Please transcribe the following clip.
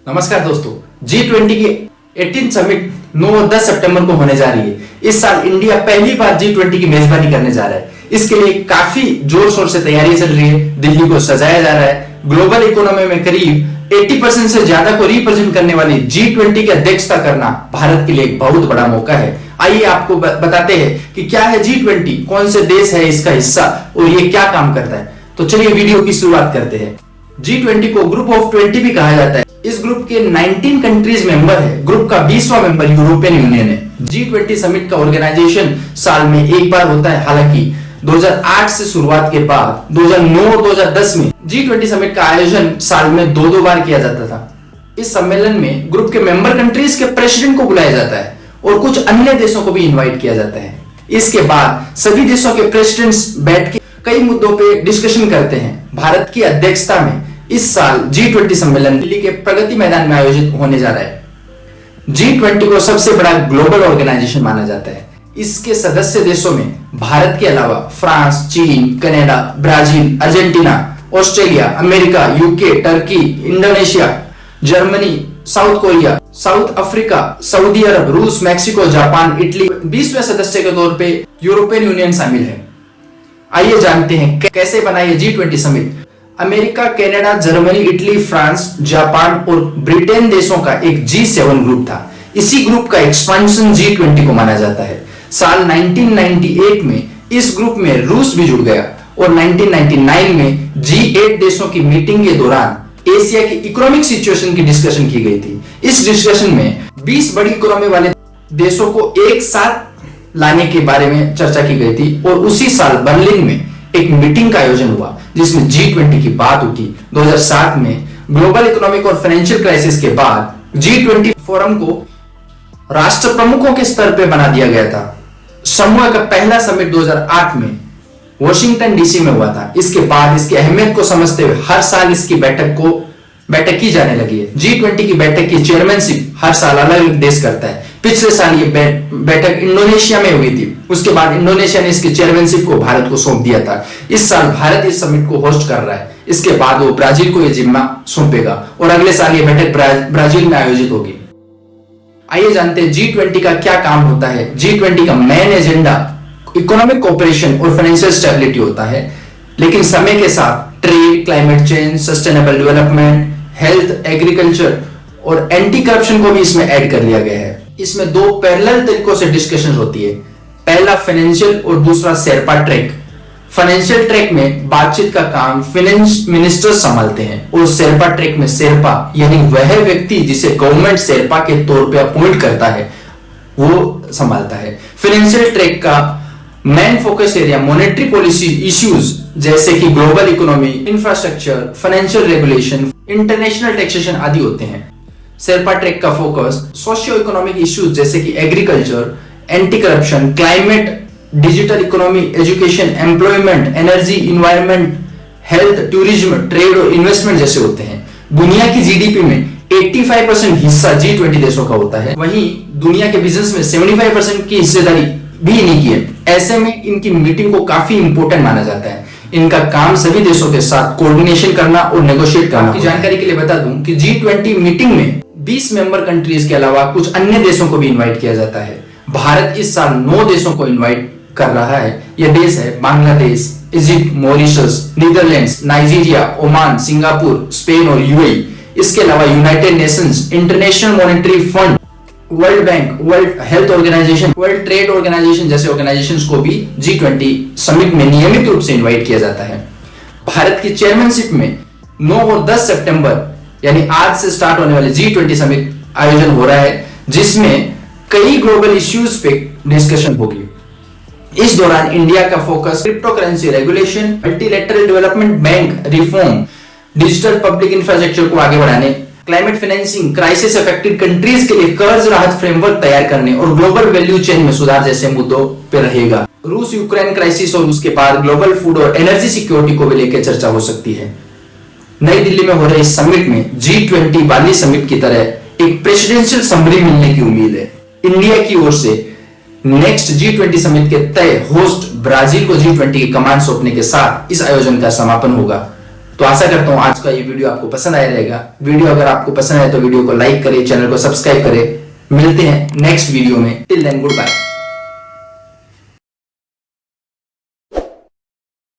नमस्कार दोस्तों, G20 की 18 समिट 9 और 10 सितंबर को होने जा रही है। इस साल इंडिया पहली बार G20 की मेजबानी करने जा रहा है। इसके लिए काफी जोर शोर से तैयारी चल रही है। दिल्ली को सजाया जा रहा है। ग्लोबल इकोनॉमी में करीब 80% से ज्यादा को रिप्रेजेंट करने वाली G20 की अध्यक्षता करना भारत के लिए एक बहुत बड़ा मौका है। आइए आपको बताते हैं कि क्या है G20, कौन से देश है इसका हिस्सा और ये क्या काम करता है। तो चलिए वीडियो की शुरुआत करते हैं। G20 को ग्रुप ऑफ 20 भी कहा जाता है। इस ग्रुप के 19 कंट्रीज मेंबर है। ग्रुप का 20वां मेंबर यूरोपियन यूनियन है। G20 समिट का ऑर्गेनाइजेशन साल में एक बार होता है। हालांकि 2008 से शुरुआत के बाद 2009 और 2010 में G20 समिट का आयोजन साल में दो बार किया जाता था। इस सम्मेलन में ग्रुप के मेंबर कंट्रीज के प्रेसिडेंट को बुलाया जाता है और कुछ अन्य देशों को भी इनवाइट किया जाता है। इसके बाद सभी देशों के प्रेसिडेंट्स बैठ के कई मुद्दों पे डिस्कशन करते हैं। भारत की अध्यक्षता में इस साल G20 सम्मेलन दिल्ली के प्रगति मैदान में आयोजित होने जा रहा है। G20 को सबसे बड़ा ग्लोबल ऑर्गेनाइजेशन माना जाता है। इसके सदस्य देशों में भारत के अलावा फ्रांस, चीन, Canada, Brazil, Argentina, Australia, America, UK, Turkey, Indonesia, Germany, South Korea, South Africa, सऊदी अरब, रूस, मैक्सिको, जापान, इटली 20वें सदस्य के तौर पे यूरोपियन यूनियन शामिल है। आइए जानते हैं कैसे बना ये G20 summit. America, Canada, Germany, Italy, France, Japan और ब्रिटेन देशों का एक G7 ग्रुप था। इसी ग्रुप का एक्सपेंशन G20 को माना जाता है। साल 1998 में इस ग्रुप में रूस भी जुड़ गया और 1999 में G8 देशों की मीटिंग के दौरान एशिया की इकोनॉमिक सिचुएशन की डिस्कशन की गई थी। इस डिस्कशन में 20 बड़ी इकोनॉमी वाले देशों को एक साथ लाने के बारे में चर्चा की गई थी और उसी साल बर्लिन में एक मीटिंग का आयोजन हुआ जिसमें G20 की बात उठी। 2007 में ग्लोबल इकोनॉमिक और फाइनेंशियल क्राइसिस के बाद G20 फोरम को राष्ट्र प्रमुखों के स्तर पर बना दिया गया था। समूह का पहला समिट 2008 में वॉशिंगटन डीसी में हुआ था। इसके बाद इसकी अहमियत को समझते हुए हर साल इसकी बैठक की जाने लगी है। G20 की बैठक की चेयरमैनशिप हर साल अलग देश करता है। पिछले साल ये बैठक इंडोनेशिया में हुई थी। उसके बाद इंडोनेशिया ने इसकी चेयरमैनशिप को भारत को सौंप दिया था। इस साल भारत इस समिट को होस्ट कर रहा है। इसके बाद वो ब्राजील को यह जिम्मा सौंपेगा और अगले साल ये बैठक ब्राजील में आयोजित होगी। आइए जानते हैं G20 का क्या काम होता है। G20 का मेन एजेंडा इकोनॉमिक कोऑपरेशन और फाइनेंशियल स्टेबिलिटी होता है, लेकिन समय के साथ trade, climate change, sustainable development, health, agriculture और एंटी करप्शन को भी इसमें ऐड कर लिया गया है। इसमें दो पैरेलल तरीकों से डिस्कशन होती है। पहला फाइनेंशियल और दूसरा शेरपा ट्रैक। फाइनेंशियल ट्रैक में बातचीत का काम फाइनेंस मिनिस्टर संभालते हैं और शेरपा ट्रैक में शेरपा यानी वह व्यक्ति जिसे गवर्नमेंट शेरपा के तौर पे अपॉइंट करता है वो संभालता है। फाइनेंशियल ट्रैक का main focus area monetary policy issues जैसे कि global economy, infrastructure, financial regulation, international taxation आदि होते हैं। शेरपा ट्रैक का फोकस सोशियो इकोनॉमिक इश्यूज जैसे कि agriculture, anti corruption, climate, digital economy, education, employment, energy, environment, health, tourism, trade और investment जैसे होते हैं। दुनिया की जीडीपी में 85% हिस्सा G20 देशों का होता है। वहीं दुनिया के बिजनेस में 75% की हिस्सेदारी भी इन्हीं की है। ऐसे में इनकी मीटिंग को काफी इंपॉर्टेंट माना जाता है। इनका काम सभी देशों के साथ कोऑर्डिनेशन करना और नेगोशिएट करना। आपकी जानकारी के लिए बता दूं कि G20 मीटिंग में 20 मेंबर कंट्रीज के अलावा कुछ अन्य देशों को भी इनवाइट किया जाता है। भारत इस साल 9 देशों को इनवाइट कर रहा है। यह देश है Bangladesh, Egypt, Mauritius, Netherlands, Nigeria, Oman, Singapore, Spain और यूएई। इसके अलावा United Nations, International Monetary Fund, World Bank, World Health Organization, World Trade Organization जैसे ऑर्गेनाइजेशंस को भी G20 समिट में नियमित रूप से इनवाइट किया जाता है। भारत की चेयरमैनशिप में 9 और 10 सितंबर यानी आज से स्टार्ट होने वाले G20 समिट आयोजन हो रहा है, जिसमें कई ग्लोबल इश्यूज पे डिस्कशन होगी। इस दौरान इंडिया का focus crypto currency regulation, multilateral development bank reform, digital public infrastructure को आगे बढ़ाने, climate financing, crisis affected countries के लिए कर्ज राहत फ्रेमवर्क तैयार करने और ग्लोबल वैल्यू चेन में सुधार जैसे मुद्दों पर रहेगा। रूस यूक्रेन क्राइसिस और उसके बाद ग्लोबल फूड और एनर्जी सिक्योरिटी को भी लेकर चर्चा हो सकती है। नई दिल्ली में हो रहे इस समिट में G20 बाली समिट की तरह एक प्रेसिडेंशियल समरी मिलने की उम्मीद है। इंडिया की ओर से नेक्स्ट G20 समिट के तय होस्ट ब्राजील को G20 की कमान सौंपने के साथ इस आयोजन का समापन होगा। तो आशा करता हूं आज का ये वीडियो आपको पसंद आया रहेगा। वीडियो अगर आपको पसंद आए तो वीडियो को लाइक करें, चैनल को सब्सक्राइब करें। मिलते हैं नेक्स्ट वीडियो में। Till then good bye.